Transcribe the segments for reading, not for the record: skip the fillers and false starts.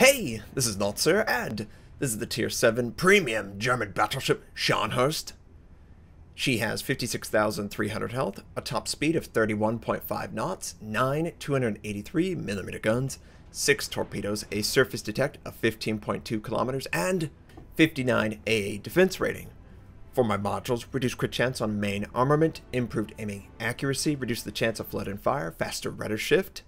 Hey, this is Notser, and this is the Tier 7 Premium German battleship Scharnhorst. She has 56,300 health, a top speed of 31.5 knots, 9 283mm guns, 6 torpedoes, a surface detect of 15.2 kilometers, and 59 AA defense rating. For my modules, reduce crit chance on main armament, improved aiming accuracy, reduce the chance of flood and fire, faster rudder shift.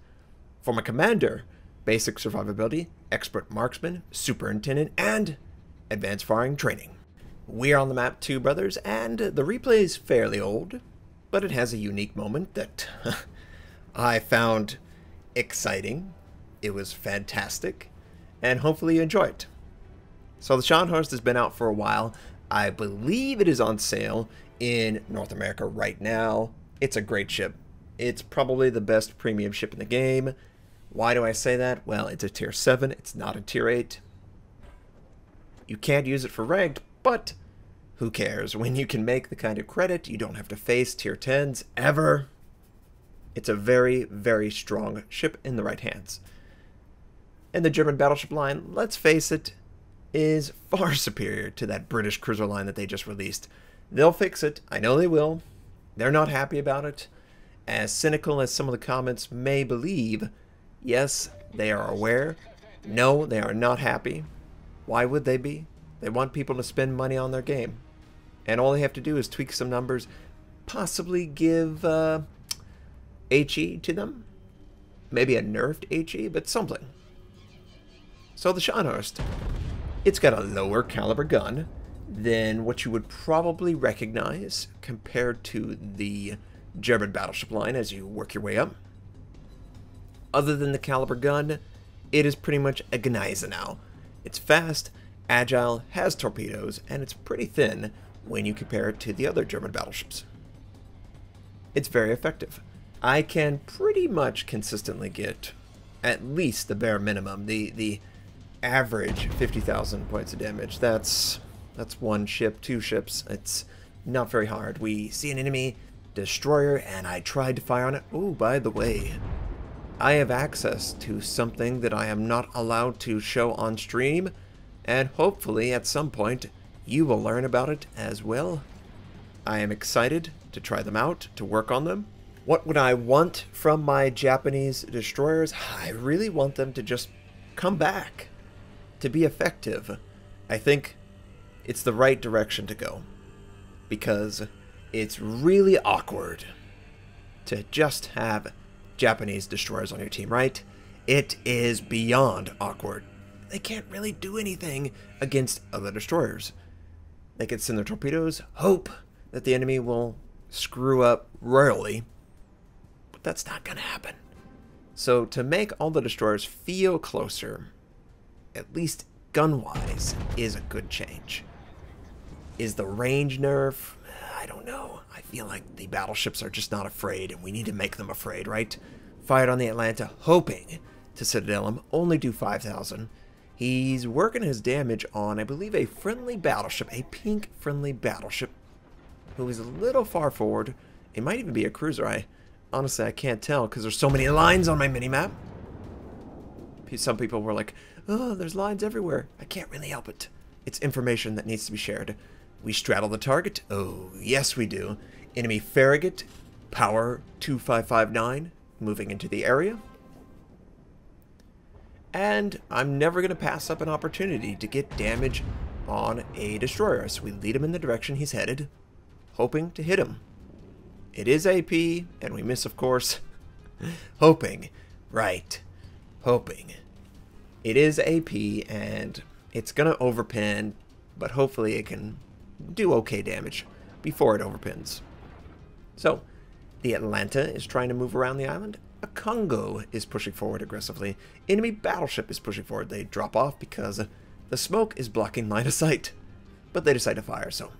For my commander, basic survivability, expert marksman, superintendent, and advanced firing training. We're on the map too, brothers, and the replay is fairly old, but it has a unique moment that I found exciting. It was fantastic, and hopefully you enjoy it. So the Scharnhorst has been out for a while. I believe it is on sale in North America right now. It's a great ship. It's probably the best premium ship in the game. Why do I say that? Well, it's a tier 7. It's not a tier 8. You can't use it for ranked, but who cares? When you can make the kind of credit, you don't have to face tier 10s ever. It's a very, very strong ship in the right hands. And the German battleship line, let's face it, is far superior to that British cruiser line that they just released. They'll fix it. I know they will. They're not happy about it. As cynical as some of the comments may believe, yes, they are aware. No, they are not happy. Why would they be? They want people to spend money on their game. And all they have to do is tweak some numbers, possibly give HE to them. Maybe a nerfed HE, but something. So the Scharnhorst, it's got a lower caliber gun than what you would probably recognize compared to the German battleship line as you work your way up. Other than the caliber gun, it is pretty much a Gneisenau. It's fast, agile, has torpedoes, and it's pretty thin when you compare it to the other German battleships. It's very effective. I can pretty much consistently get at least the bare minimum, the average 50,000 points of damage. That's one ship, two ships. It's not very hard. We see an enemy destroyer, and I tried to fire on it. Oh, by the way, I have access to something that I am not allowed to show on stream, and hopefully at some point you will learn about it as well. I am excited to try them out, to work on them. What would I want from my Japanese destroyers? I really want them to just come back, to be effective. I think it's the right direction to go, because it's really awkward to just have Japanese destroyers on your team, right? It is beyond awkward. They can't really do anything against other destroyers. They can send their torpedoes, hope that the enemy will screw up royally, but that's not going to happen. So to make all the destroyers feel closer, at least gun-wise, is a good change. Is the range nerf? I don't know. I feel like the battleships are just not afraid, and we need to make them afraid, right? Fired on the Atlanta, hoping to citadel him, only do 5,000. He's working his damage on, I believe, a friendly battleship, a pink friendly battleship, who is a little far forward. It might even be a cruiser. Honestly, I can't tell because there's so many lines on my minimap. Some people were like, oh, there's lines everywhere. I can't really help it. It's information that needs to be shared. We straddle the target. Oh, yes we do. Enemy Farragut, power 2559, moving into the area. And I'm never going to pass up an opportunity to get damage on a destroyer. So we lead him in the direction he's headed, hoping to hit him. It is AP, and we miss, of course. Hoping. Right. Hoping. It is AP, and it's going to overpin, but hopefully it can do okay damage before it overpins. So, the Atlanta is trying to move around the island. A Congo is pushing forward aggressively. Enemy battleship is pushing forward. They drop off because the smoke is blocking line of sight, but they decide to fire, so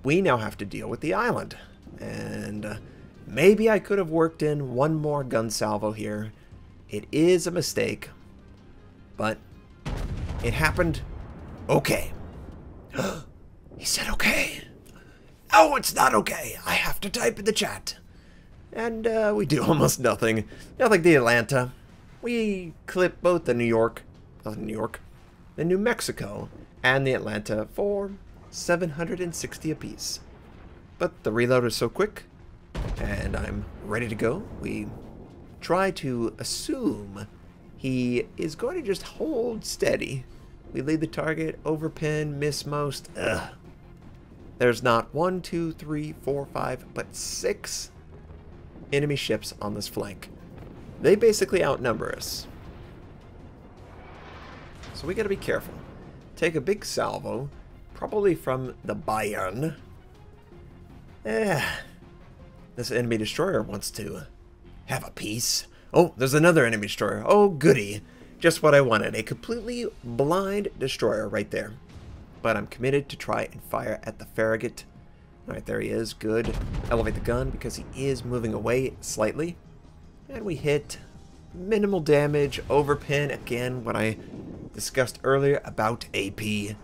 we now have to deal with the island. And maybe I could have worked in one more gun salvo here. It is a mistake, but it happened. Okay. He said okay. Oh, it's not okay. I have to type in the chat. And we do almost nothing. Nothing the Atlanta. we clip both the the New Mexico, and the Atlanta for 760 apiece. But the reload is so quick, and I'm ready to go. We try to assume he is going to just hold steady. We lead the target, overpin, miss most. Ugh. There's not 1, 2, 3, 4, 5, but 6 enemy ships on this flank. They basically outnumber us. So we gotta be careful. Take a big salvo, probably from the Bayern. This enemy destroyer wants to have a piece. Oh, there's another enemy destroyer. Oh, goody. Just what I wanted. A completely blind destroyer right there. But I'm committed to try and fire at the Farragut. Alright, there he is. Good. Elevate the gun because he is moving away slightly. And we hit minimal damage. Overpin. Again, what I discussed earlier about AP.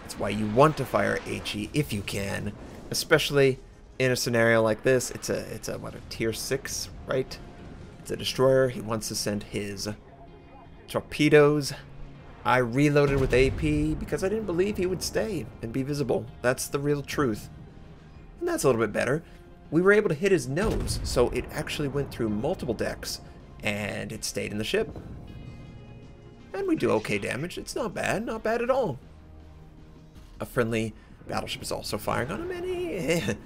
That's why you want to fire HE if you can. Especially in a scenario like this. It's a what, a tier 6, right? It's a destroyer. He wants to send his torpedoes. I reloaded with AP because I didn't believe he would stay and be visible. That's the real truth. And that's a little bit better. We were able to hit his nose, so it actually went through multiple decks, and it stayed in the ship. And we do okay damage. It's not bad at all. A friendly battleship is also firing on him, and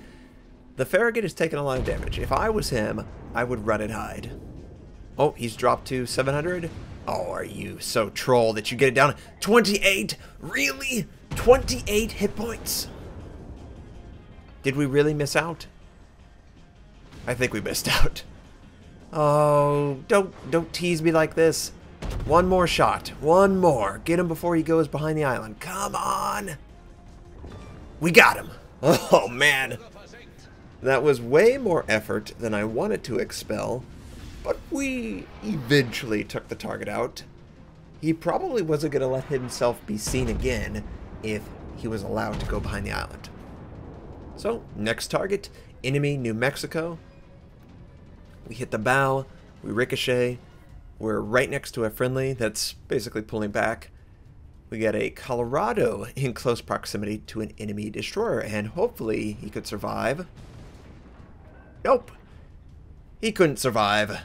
the Farragut is taking a lot of damage. If I was him, I would run and hide. Oh, he's dropped to 700. Oh, are you so troll that you get it down to 28? Really? 28 hit points? Did we really miss out? I think we missed out. Oh, don't tease me like this. One more shot. One more. Get him before he goes behind the island. Come on. We got him. Oh, man. That was way more effort than I wanted to expel. But we eventually took the target out. He probably wasn't going to let himself be seen again if he was allowed to go behind the island. So, next target, enemy New Mexico. We hit the bow, we ricochet, we're right next to a friendly that's basically pulling back. We got a Colorado in close proximity to an enemy destroyer, and hopefully he could survive. Nope. He couldn't survive.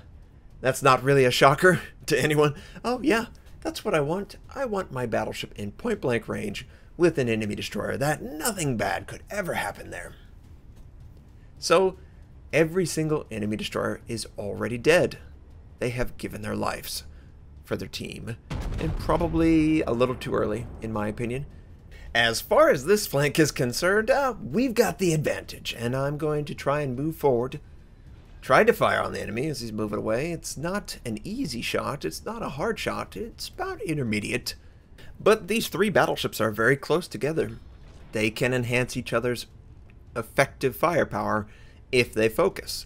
That's not really a shocker to anyone. Oh yeah, that's what I want. I want my battleship in point-blank range with an enemy destroyer. That nothing bad could ever happen there. So, every single enemy destroyer is already dead. They have given their lives for their team, and probably a little too early, in my opinion. As far as this flank is concerned, we've got the advantage, and I'm going to try and move forward. Tried to fire on the enemy as he's moving away. It's not an easy shot. It's not a hard shot. It's about intermediate. But these 3 battleships are very close together. They can enhance each other's effective firepower if they focus.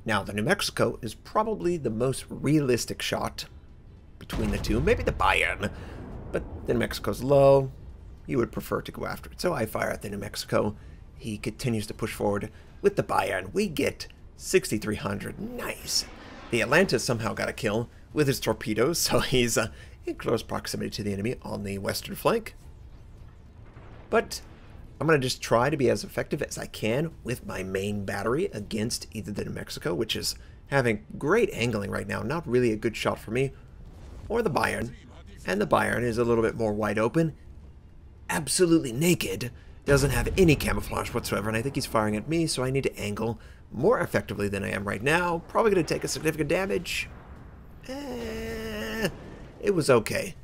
Now, the New Mexico is probably the most realistic shot between the two. Maybe the Bayern, but the New Mexico's low. You would prefer to go after it. So I fire at the New Mexico. He continues to push forward with the Bayern. We get 6,300. Nice. The Atlanta somehow got a kill with his torpedoes, so he's in close proximity to the enemy on the western flank. But I'm going to just try to be as effective as I can with my main battery against either the New Mexico, which is having great angling right now, not really a good shot for me, or the Bayern. And the Bayern is a little bit more wide open, absolutely naked, doesn't have any camouflage whatsoever, and I think he's firing at me, so I need to angle more effectively than I am right now. Probably going to take a significant damage. It was okay.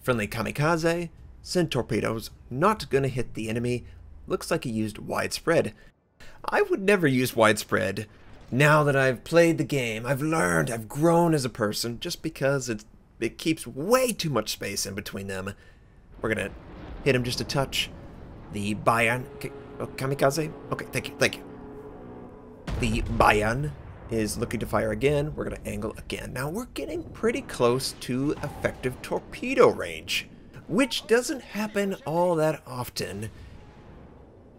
Friendly kamikaze, send torpedoes, not going to hit the enemy. Looks like he used widespread. I would never use widespread. Now that I've played the game, I've learned, I've grown as a person, just because it keeps way too much space in between them. We're going to hit him just a touch. The Bayern... Oh, kamikaze? Okay, thank you. The Bayern is looking to fire again. We're going to angle again. Now, we're getting pretty close to effective torpedo range, which doesn't happen all that often.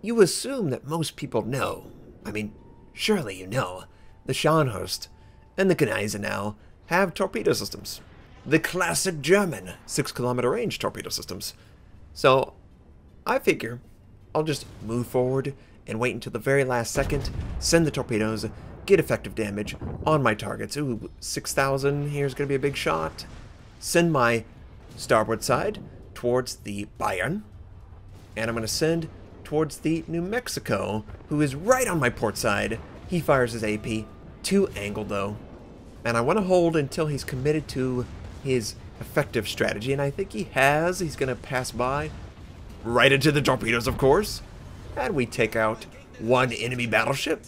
You assume that most people know. I mean, surely you know. The Scharnhorst and the Gneisenau have torpedo systems. the classic German 6-kilometer range torpedo systems. So I figure I'll just move forward and wait until the very last second, send the torpedoes, get effective damage on my targets. Ooh, 6,000, here's going to be a big shot. Send my starboard side towards the Bayern, and I'm going to send towards the New Mexico, who is right on my port side. He fires his AP, too angled though, and I want to hold until he's committed to his effective strategy, and I think he has. He's going to pass by, right into the torpedoes, of course, and we take out one enemy battleship,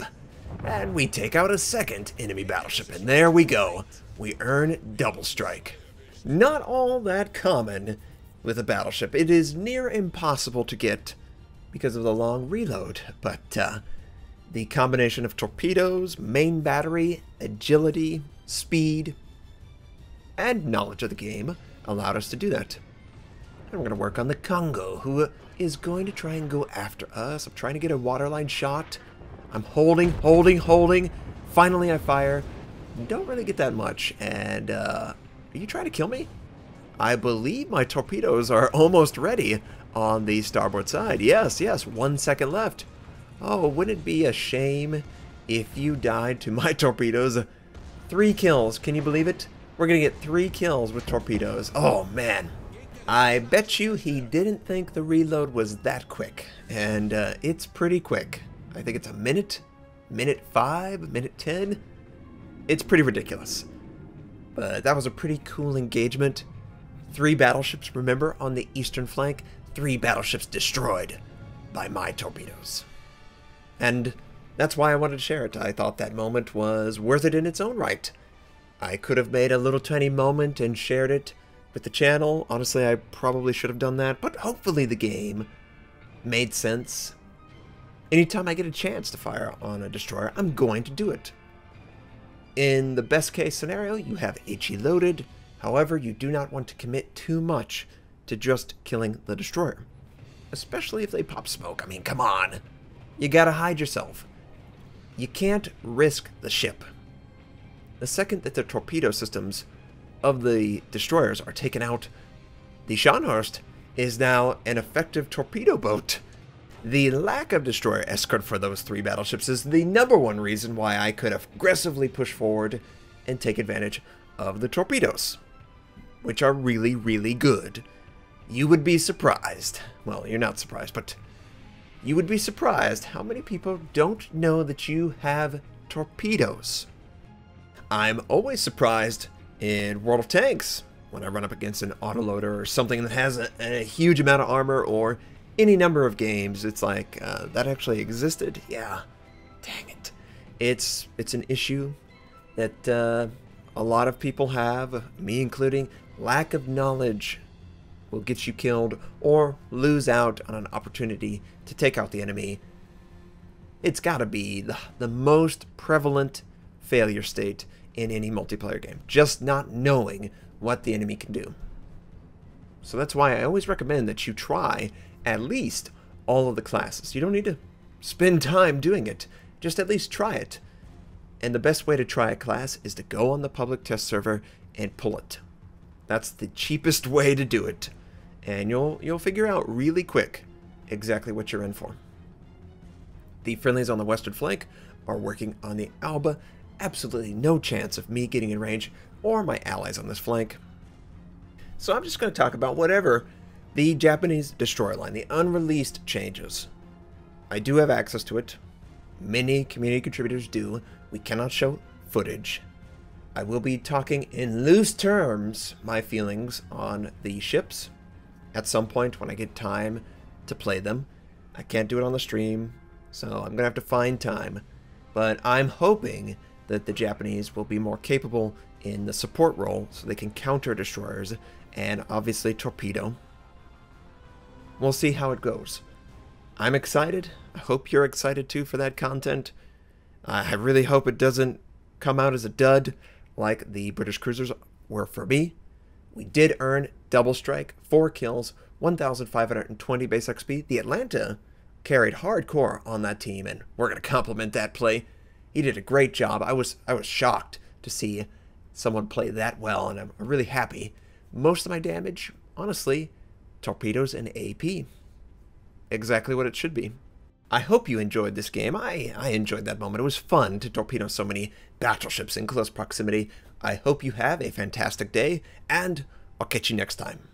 and we take out a second enemy battleship, and there we go. We earn double strike. Not all that common with a battleship. It is near impossible to get because of the long reload, but the combination of torpedoes, main battery, agility, speed, and knowledge of the game allowed us to do that. And we're going to work on the Congo, who is going to try and go after us. I'm trying to get a waterline shot. I'm holding. Finally, I fire. Don't really get that much. And, are you trying to kill me? I believe my torpedoes are almost ready on the starboard side. Yes, 1 second left. Oh, wouldn't it be a shame if you died to my torpedoes? 3 kills. Can you believe it? We're going to get 3 kills with torpedoes. Oh, man. I bet you he didn't think the reload was that quick. And it's pretty quick. I think it's a minute, minute 5, minute 10. It's pretty ridiculous. But that was a pretty cool engagement. 3 battleships, remember, on the eastern flank. 3 battleships destroyed by my torpedoes. And that's why I wanted to share it. I thought that moment was worth it in its own right. I could have made a little tiny moment and shared it with the channel. Honestly, I probably should have done that, but hopefully the game made sense. Anytime I get a chance to fire on a destroyer, I'm going to do it. In the best case scenario, you have HE loaded. However, you do not want to commit too much to just killing the destroyer. Especially if they pop smoke. I mean, come on. You gotta hide yourself. You can't risk the ship. The second that the torpedo systems of the destroyers are taken out, the Scharnhorst is now an effective torpedo boat. The lack of destroyer escort for those 3 battleships is the #1 reason why I could aggressively push forward and take advantage of the torpedoes, which are really, really good. You would be surprised. Well, you're not surprised, but you would be surprised how many people don't know that you have torpedoes. I'm always surprised in World of Tanks when I run up against an autoloader or something that has a huge amount of armor, or any number of games. It's like, that actually existed? Yeah. Dang it. It's an issue that a lot of people have, me including. Lack of knowledge will get you killed or lose out on an opportunity to take out the enemy. It's got to be the most prevalent failure state in any multiplayer game. Just not knowing what the enemy can do. So that's why I always recommend that you try at least all of the classes. You don't need to spend time doing it. Just at least try it. And the best way to try a class is to go on the public test server and pull it. That's the cheapest way to do it. And you'll figure out really quick exactly what you're in for. The friendlies on the western flank are working on the Alba. Absolutely no chance of me getting in range or my allies on this flank. So I'm just going to talk about whatever the Japanese destroyer line, the unreleased changes. I do have access to it. Many community contributors do. We cannot show footage. I will be talking in loose terms my feelings on the ships at some point when I get time to play them. I can't do it on the stream, so I'm going to have to find time. But I'm hoping that the Japanese will be more capable in the support role so they can counter destroyers and obviously torpedo. We'll see how it goes. I'm excited. I hope you're excited too for that content. I really hope it doesn't come out as a dud like the British cruisers were for me. We did earn double strike, 4 kills, 1,520 base XP. The Atlanta carried hardcore on that team, and we're going to compliment that play. He did a great job. I was shocked to see someone play that well, and I'm really happy. Most of my damage, honestly, torpedoes and AP. Exactly what it should be. I hope you enjoyed this game. I enjoyed that moment. It was fun to torpedo so many battleships in close proximity. I hope you have a fantastic day, and I'll catch you next time.